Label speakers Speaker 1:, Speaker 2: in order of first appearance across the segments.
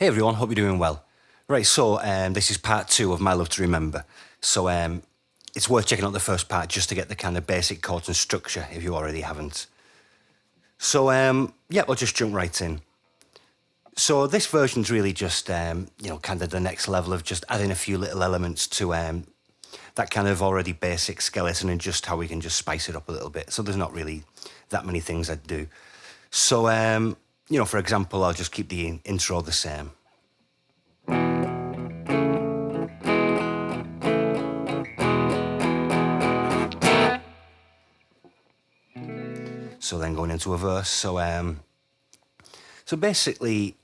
Speaker 1: Hey everyone, hope you're doing well. Right, so this is part two of My Love to Remember. So it's worth checking out the first part just to get the kind of basic chords and structure if you already haven't. So yeah, we'll just jump right in. So this version's really just kind of the next level of just adding a few little elements to that kind of already basic skeleton and just how we can just spice it up a little bit. So there's not really that many things I'd do. So for example, I'll just keep the intro the same. So then going into a verse. So basically,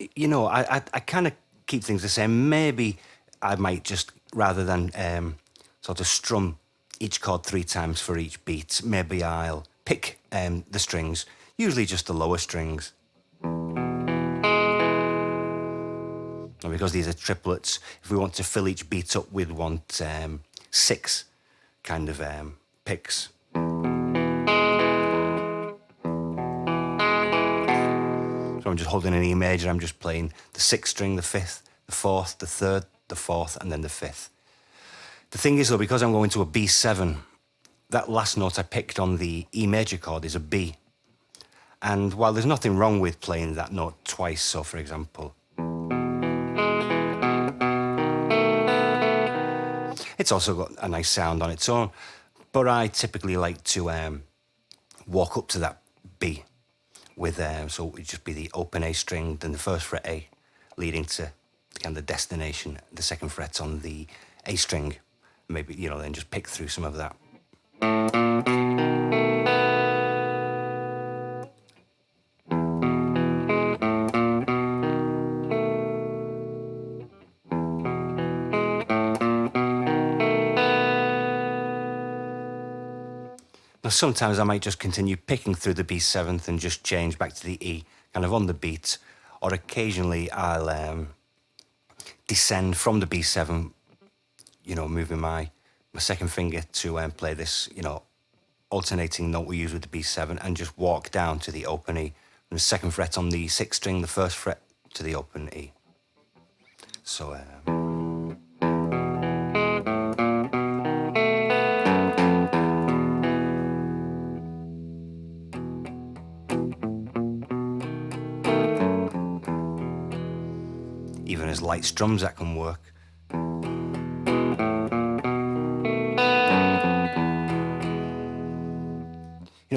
Speaker 1: I kind of keep things the same. Maybe I might just, rather than sort of strum each chord 3 times for each beat, maybe I'll pick the strings, usually just the lower strings. And because these are triplets, if we want to fill each beat up, we'd want 6 kind of picks. So I'm just holding an E major, I'm just playing the 6th string, the 5th, the 4th, the 3rd, the 4th, and then the 5th. The thing is though, because I'm going to a B7, that last note I picked on the E major chord is a B. And while there's nothing wrong with playing that note twice, so for example, it's also got a nice sound on its own, but I typically like to walk up to that B with, so it would just be the open A string, then the 1st fret A, leading to kind of the destination, the 2nd fret on the A string. Maybe, then just pick through some of that. Now, sometimes I might just continue picking through the B7th and just change back to the E, kind of on the beat, or occasionally I'll descend from the B7, moving my 2nd finger to play this, alternating note we use with the B7, and just walk down to the open E, from the 2nd fret on the 6th string, the 1st fret to the open E. So, even as light strums that can work.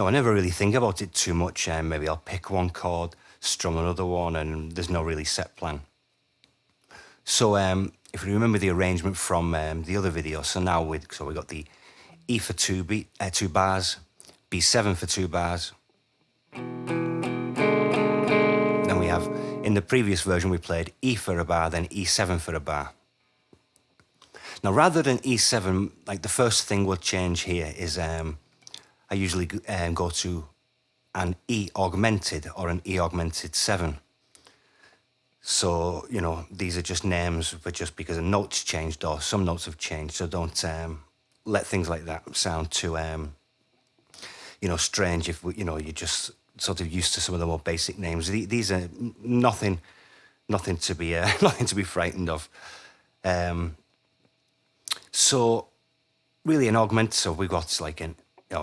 Speaker 1: I never really think about it too much. Maybe I'll pick one chord, strum another one, and there's no really set plan. So if you remember the arrangement from the other video, so we got the E for 2 bars, B7 for 2 bars. Then we have, in the previous version, we played E for a bar, then E7 for a bar. Now, rather than E7, like the first thing we'll change here is I usually go to an E augmented or an E augmented 7. So, these are just names, but just because a note's changed or some notes have changed. So don't let things like that sound too, strange if, you're just sort of used to some of the more basic names. These are nothing to be, nothing to be frightened of. So really an augment, so we've got like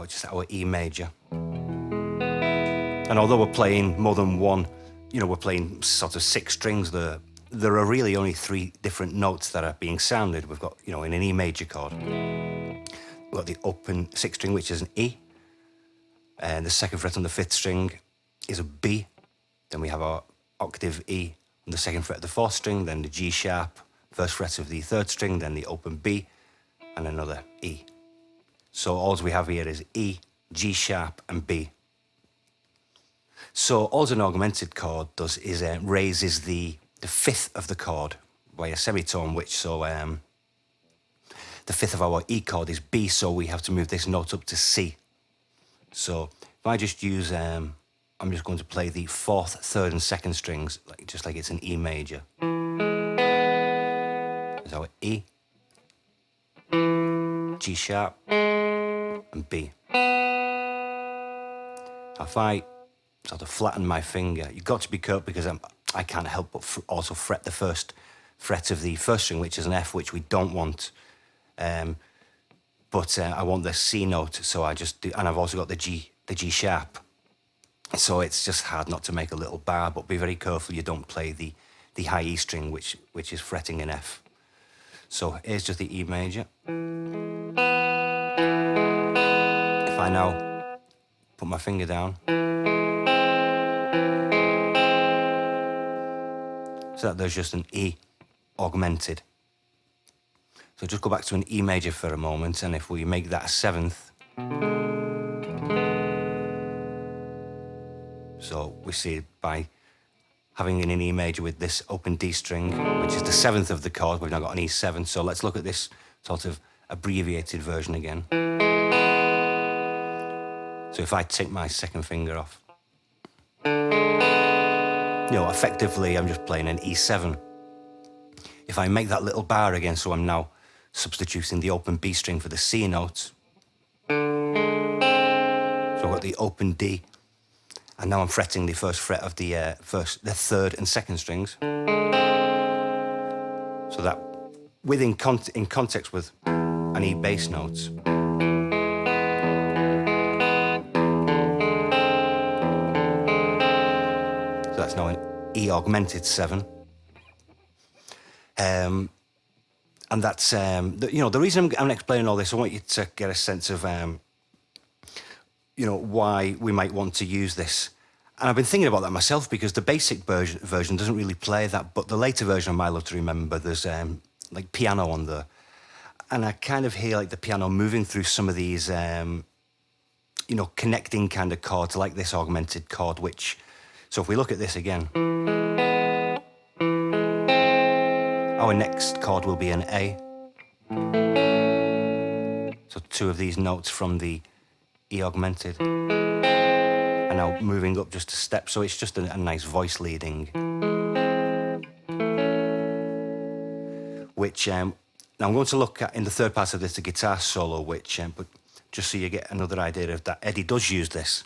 Speaker 1: just our E major. And although we're playing more than one, we're playing sort of 6 strings, there are really only 3 different notes that are being sounded. We've got, in an E major chord, we've got the open 6th string, which is an E, and the 2nd fret on the 5th string is a B. Then we have our octave E on the 2nd fret of the 4th string, then the G sharp, 1st fret of the 3rd string, then the open B, and another E. So all we have here is E, G sharp, and B. So all an augmented chord does is raises the 5th of the chord by a semitone, the 5th of our E chord is B, so we have to move this note up to C. So if I just use, I'm just going to play the 4th, 3rd, and 2nd strings, just like it's an E major. There's our E, G sharp, and B. If I sort of flatten my finger, you've got to be careful because I can't help but also fret the first fret of the first string, which is an F, which we don't want. But I want the C note, so I just do, and I've also got the G sharp. So it's just hard not to make a little bar, but be very careful you don't play the high E string, which is fretting an F. So here's just the E major. If I now put my finger down, so that there's just an E augmented. So just go back to an E major for a moment, and if we make that a seventh, so we see by having an E major with this open D string, which is the seventh of the chord, we've now got an E7. So let's look at this sort of abbreviated version again. So if I take my second finger off, effectively I'm just playing an E7. If I make that little bar again, so I'm now substituting the open B string for the C note. So I've got the open D, and now I'm fretting the first fret of the third and second strings. So that in context with an E bass note. So that's now an E augmented 7. And that's, the reason I'm explaining all this, I want you to get a sense of, why we might want to use this. And I've been thinking about that myself, because the basic version doesn't really play that, but the later version of My Love to Remember, there's like piano on there. And I kind of hear like the piano moving through some of these, connecting kind of chords, like this augmented chord, so if we look at this again, our next chord will be an A. So two of these notes from the E augmented are now moving up just a step. So it's just a nice voice leading. Which now I'm going to look at in the third part of this, the guitar solo, but just so you get another idea of that, Eddie does use this.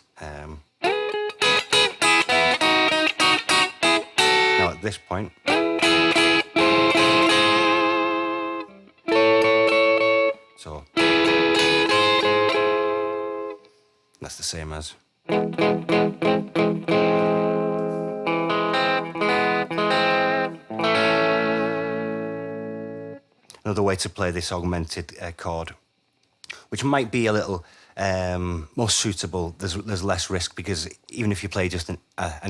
Speaker 1: Now at this point, so that's the same as. Another way to play this augmented chord, which might be a little more suitable, there's less risk, because even if you play just an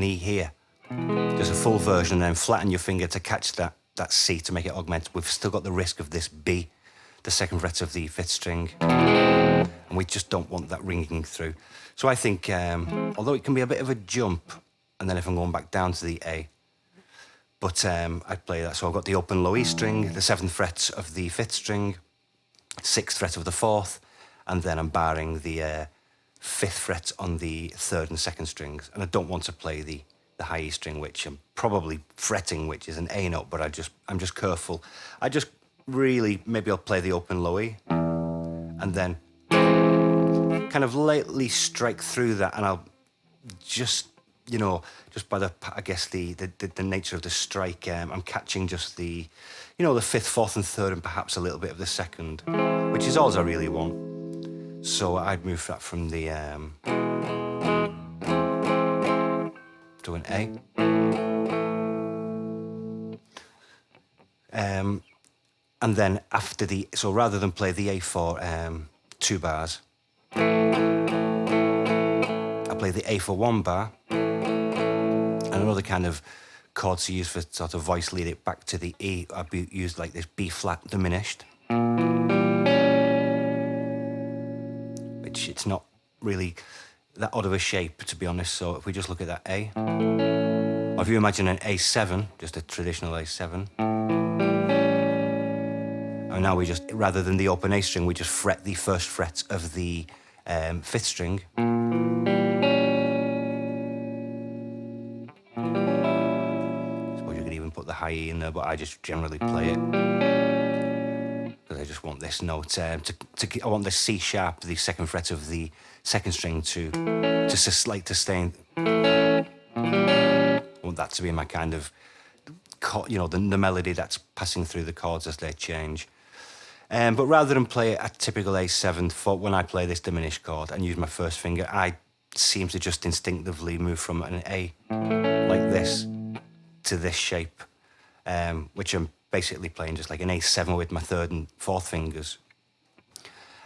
Speaker 1: E here, there's a full version, and then flatten your finger to catch that C to make it augmented, we've still got the risk of this B, the second fret of the fifth string, and we just don't want that ringing through. So I think, although it can be a bit of a jump, and then if I'm going back down to the A, but I'd play that. So I've got the open low E string, the seventh fret of the fifth string, sixth fret of the fourth, and then I'm barring the fifth fret on the third and second strings. And I don't want to play the high E string, which I'm probably fretting, which is an A note, but I'm just careful. I just really, maybe I'll play the open low E, and then kind of lightly strike through that, and I'll just, just by the nature of the strike, I'm catching just the fifth, fourth, and third, and perhaps a little bit of the second, which is all I really want. So I'd move that from the to an A. And then after so rather than play the A for 2 bars, I play the A for 1 bar, and another kind of chord to use for sort of voice lead it back to the E, I'd use like this B flat diminished, which it's not really that odd of a shape, to be honest. So if we just look at that A, or if you imagine an A7, just a traditional A7, and now we just, rather than the open A string, we just fret the first fret of the fifth string. Suppose you could even put the high E in there, but I just generally play it because I just want this note I want the C sharp, the second fret of the second string, to stay. I want want that to be my kind of, the melody that's passing through the chords as they change. But rather than play a typical A7, when I play this diminished chord and use my first finger, I seem to just instinctively move from an A like this to this shape, which I'm basically playing just like an A7 with my third and fourth fingers.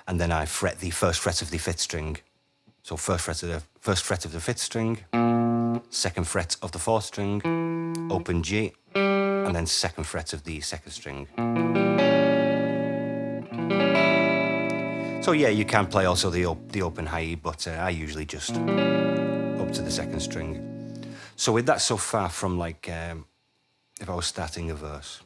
Speaker 1: And then I fret the first fret of the fifth string. So first fret of the fifth string, second fret of the fourth string, open G, and then second fret of the second string. So yeah, you can play also the open high E, but I usually just up to the second string. So with that so far from like, if I was starting a verse.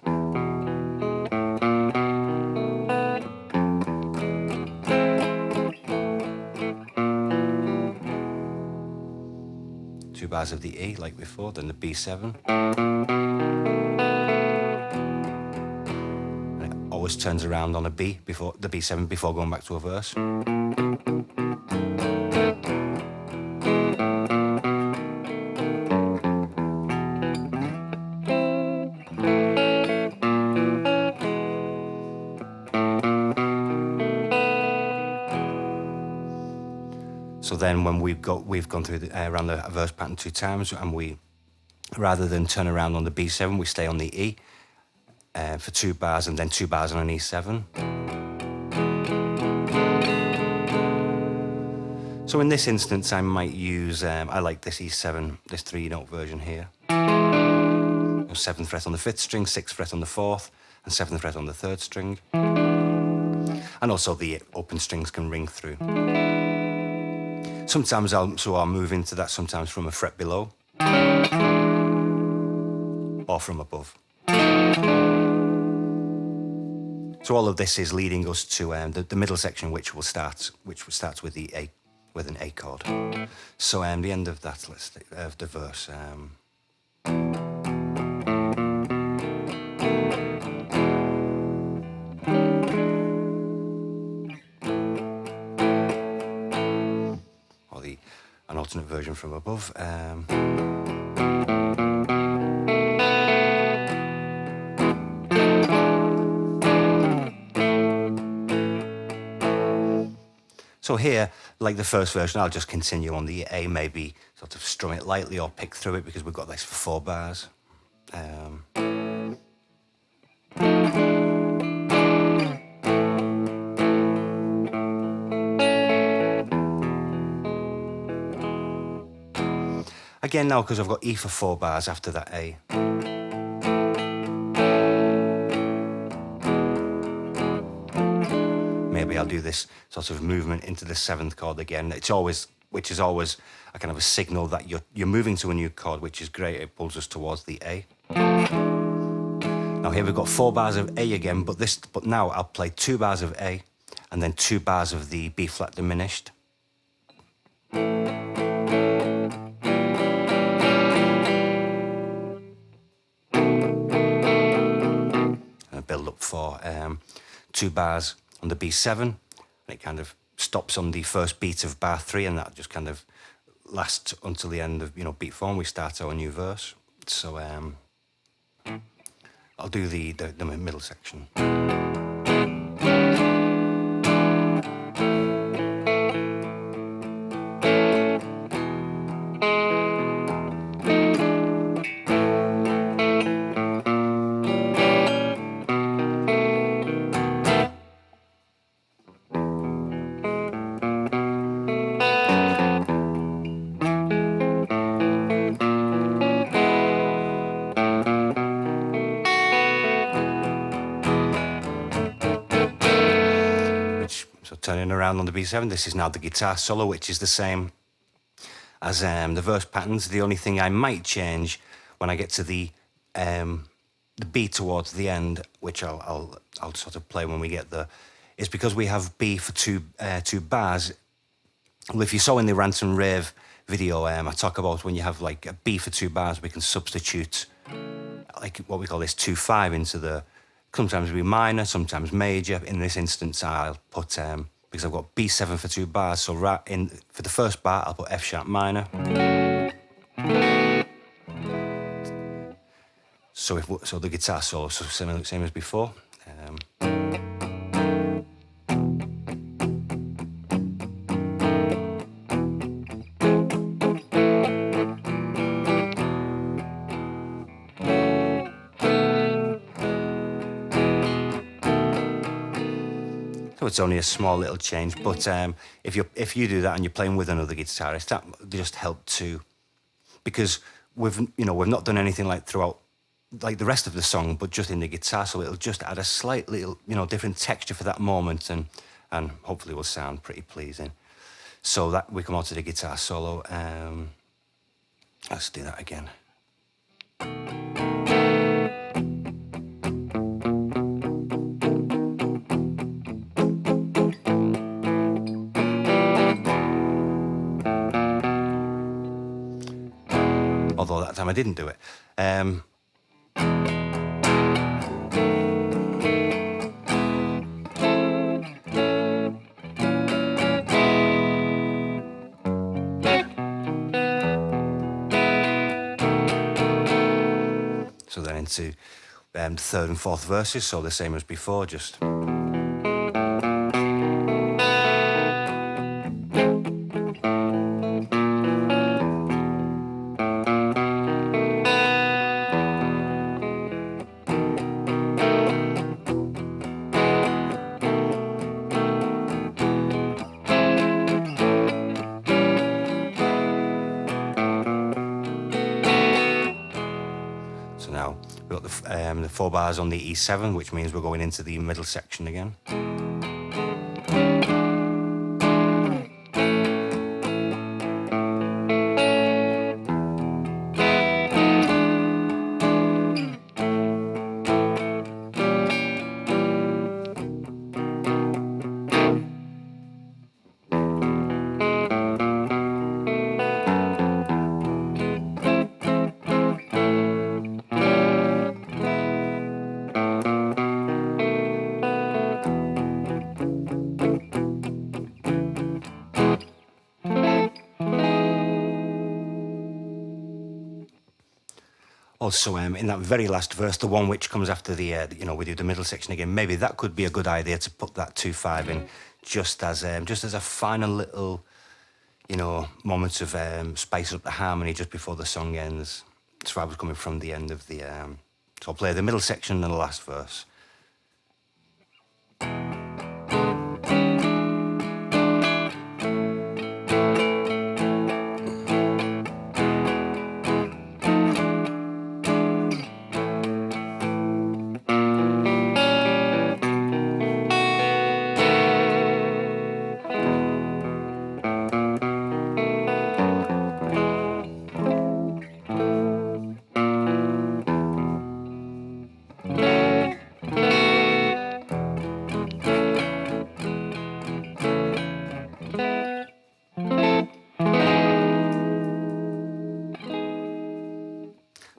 Speaker 1: Two bars of the E like before, then the B7. And it always turns around on a B before the B7 before going back to a verse. So then when we've gone through around the verse pattern 2 times, and we, rather than turn around on the B7, we stay on the E for 2 bars and then 2 bars on an E7. So in this instance, I might use, I like this E7, this 3-note version here. 7th fret on the 5th string, 6th fret on the 4th, and 7th fret on the 3rd string. And also the open strings can ring through. Sometimes I'll move into that sometimes from a fret below or from above. So all of this is leading us to the middle section, which starts with the A, with an A chord. So the end of that, of the verse. An alternate version from above. So here, like the first version, I'll just continue on the A, maybe sort of strum it lightly or pick through it because we've got this for 4 bars. Again now, because I've got E for 4 bars after that A. Maybe I'll do this sort of movement into the 7th chord again. Which is always a kind of a signal that you're moving to a new chord, which is great. It pulls us towards the A. Now here we've got 4 bars of A again, but now I'll play 2 bars of A and then 2 bars of the B flat diminished. Build up for 2 bars on the B7, and it kind of stops on the first beat of bar 3, and that just kind of lasts until the end of beat 4, and we start our new verse. So I'll do the middle section. Turning around on the B7, this is now the guitar solo, which is the same as the verse patterns. The only thing I might change when I get to the B towards the end, which I'll sort of play when we get there, is because we have B for 2 bars. Well, if you saw in the Rant and Rave video, I talk about when you have like a B for 2 bars, we can substitute like what we call this 2/5 into the. Sometimes it'll be minor, sometimes major. In this instance, I'll put, because I've got B7 for 2 bars, so for the first bar, I'll put F sharp minor. So the guitar solo, so same as before. So it's only a small little change, but if you do that and you're playing with another guitarist, that just help too, because we've not done anything like throughout like the rest of the song, but just in the guitar, so it'll just add a slight little different texture for that moment, and hopefully will sound pretty pleasing. So that we come on to the guitar solo. Let's do that again. Although that time I didn't do it. So then into third and fourth verses, so the same as before, just. So now we've got the 4 bars on the E7, which means we're going into the middle section again. Also, in that very last verse, the one which comes after the, we do the middle section again, maybe that could be a good idea to put that 2/5 in just as a final little, moment of spice up the harmony just before the song ends. So I was coming from the end of the, so I'll play the middle section and the last verse.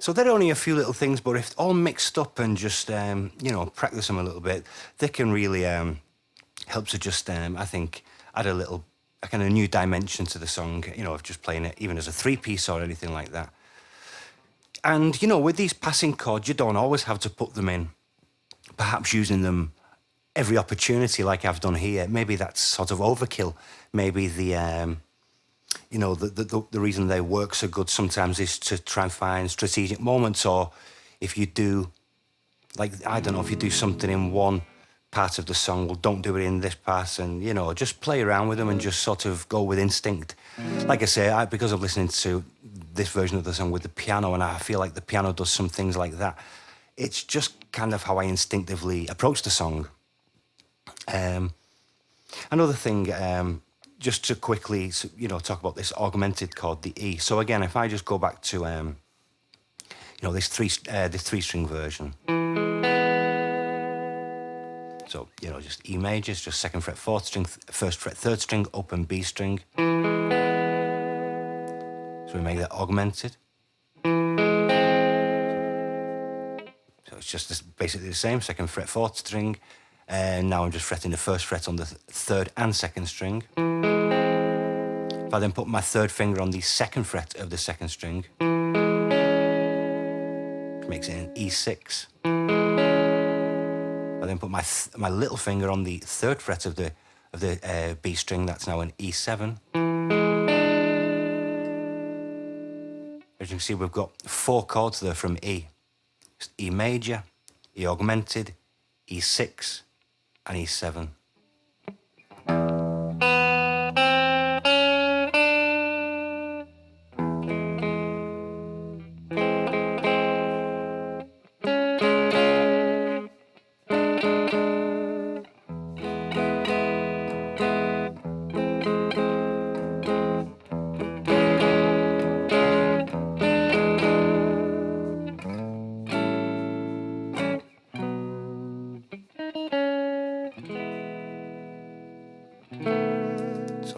Speaker 1: So they're only a few little things, but if all mixed up and just, practice them a little bit, they can really help to just, I think, add a kind of new dimension to the song, of just playing it even as a 3-piece or anything like that. And, with these passing chords, you don't always have to put them in, perhaps using them every opportunity like I've done here. Maybe that's sort of overkill. Maybe the reason they work so good sometimes is to try and find strategic moments, or if you do, if you do something in one part of the song, well, don't do it in this part, and, just play around with them and just sort of go with instinct. Like I say, because of listening to this version of the song with the piano, and I feel like the piano does some things like that, it's just kind of how I instinctively approach the song. Another thing, just to quickly, talk about this augmented chord, the E. So again, if I just go back to, this 3-string version. So, just E majors, just 2nd fret, 4th string, 1st fret, 3rd string, open B string. So we make that augmented. So it's just basically the same, 2nd fret, 4th string. And now I'm just fretting the 1st fret on the 3rd and 2nd string. If I then put my 3rd finger on the 2nd fret of the 2nd string, makes it an E6. I then put my little finger on the 3rd fret of the B string. That's now an E7. As you can see, we've got 4 chords there from E. It's E major, E augmented, E6, and E7.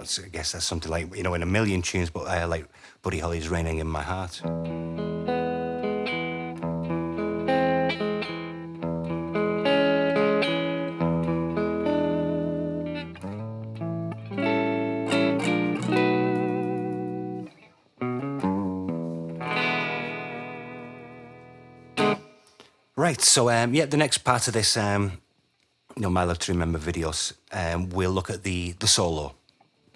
Speaker 1: So I guess that's something like, in a million tunes, but like Buddy Holly's Raining in My Heart. Right, so yeah, the next part of this, My Love to Remember videos, we'll look at the solo.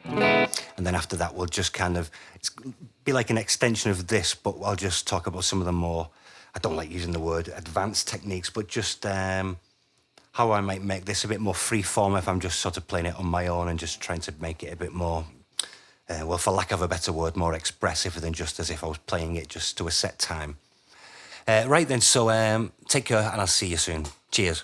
Speaker 1: And then after that, we'll just be like an extension of this, but I'll just talk about some of the more, I don't like using the word advanced techniques, but just how I might make this a bit more free form if I'm just sort of playing it on my own and just trying to make it a bit more, well, for lack of a better word, more expressive than just as if I was playing it just to a set time. Right then, so take care and I'll see you soon. Cheers.